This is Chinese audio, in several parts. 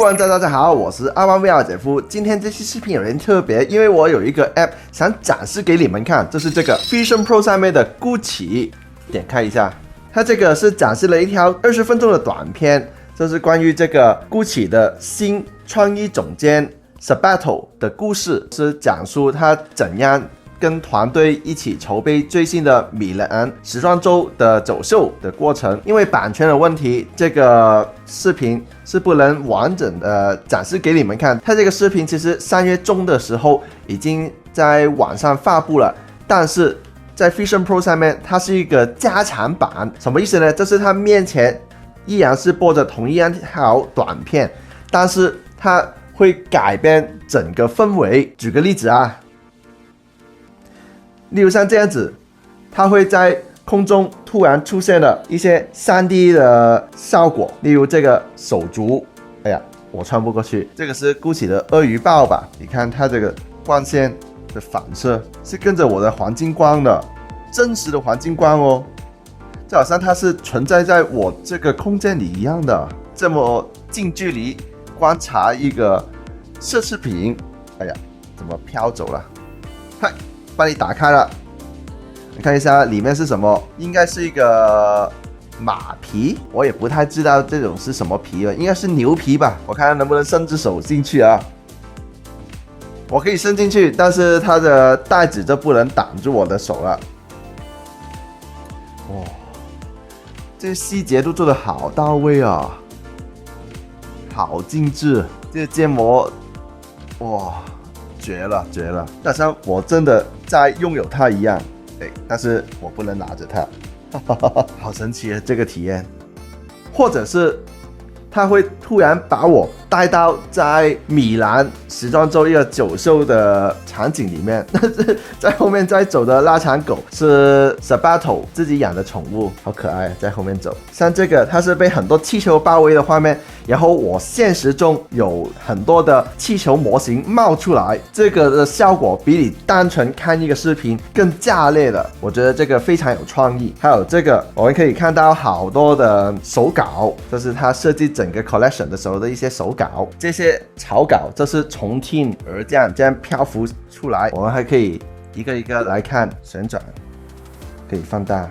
观众大家好，我是阿汪 VR 姐夫。今天这期视频有点特别，因为我有一个 App 想展示给你们看，这是这个 Vision Pro 上面的 Gucci， 点开一下，它这个是展示了一条20分钟的短片，这是关于这个 Gucci 的新创意总监 Sabato 的故事，是讲述他怎样跟团队一起筹备最新的米兰时装周的走秀的过程。因为版权的问题，这个视频是不能完整的展示给你们看。它这个视频其实3月中的时候已经在网上发布了，但是在 Vision Pro 上面它是一个加长版。什么意思呢？就是它面前依然是播着同一条短片，但是它会改变整个氛围。举个例子啊，例如像这样子，它会在空中突然出现了一些 3D 的效果，例如这个手足，哎呀，我穿不过去。这个是 Gucci 的鳄鱼豹吧？你看它这个光线的反射是跟着我的黄金光的，真实的黄金光哦，就好像它是存在在我这个空间里一样的。这么近距离观察一个奢侈品，哎呀，怎么飘走了？嗨！帮你打开了，你看一下里面是什么？应该是一个马皮，我也不太知道这种是什么皮了，应该是牛皮吧？我看能不能伸只手进去啊？我可以伸进去，但是它的袋子就不能挡住我的手了。哇，这些细节都做得好到位啊，好精致，这个建模，哇！绝了，绝了！好像我真的在拥有它一样，但是我不能拿着它，好神奇的这个体验。或者是它会突然把我带到在米兰时装周一个走秀的场景里面，但是在后面在走的腊肠狗是 Sabato 自己养的宠物，好可爱，在后面走。像这个，它是被很多气球包围的画面，然后我现实中有很多的气球模型冒出来，这个的效果比你单纯看一个视频更炸裂的，我觉得这个非常有创意。还有这个，我们可以看到好多的手稿，这是他设计整个 collection 的时候的一些手稿，这些草稿这是从天而降，这样漂浮出来。我们还可以一个一个来看，旋转，可以放大。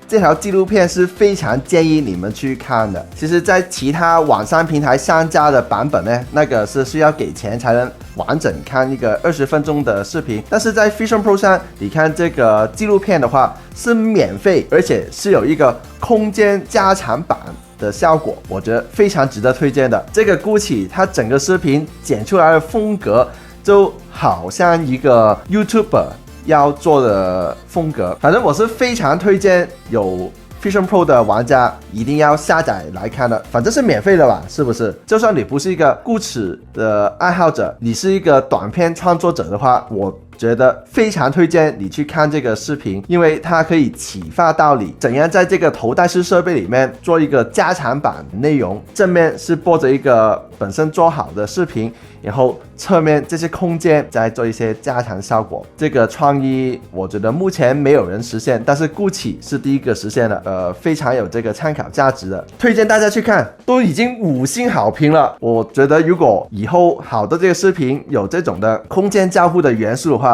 这条纪录片是非常建议你们去看的。其实在其他网上平台上架的版本呢，那个是需要给钱才能完整看一个20分钟的视频，但是在 Vision Pro 上你看这个纪录片的话是免费，而且是有一个空间加长版的效果，我觉得非常值得推荐的。这个 Gucci 它整个视频剪出来的风格就好像一个 YouTuber要做的风格，反正我是非常推荐有 Vision Pro 的玩家一定要下载来看的，反正是免费的吧，是不是？就算你不是一个Gucci的爱好者，你是一个短片创作者的话，我觉得非常推荐你去看这个视频，因为它可以启发到你怎样在这个头戴式设备里面做一个加长版内容。正面是播着一个本身做好的视频，然后侧面这些空间再做一些加强效果。这个创意我觉得目前没有人实现，但是 Gucci 是第一个实现的，非常有这个参考价值的，推荐大家去看。都已经5星好评了，我觉得如果以后好的这个视频有这种的空间交互的元素的话，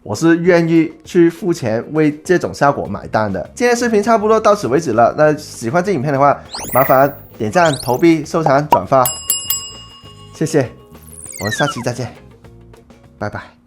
我是愿意去付钱为这种效果买单的。今天视频差不多到此为止了，那喜欢这影片的话，麻烦点赞、投币、收藏、转发，谢谢，我们下期再见，拜拜。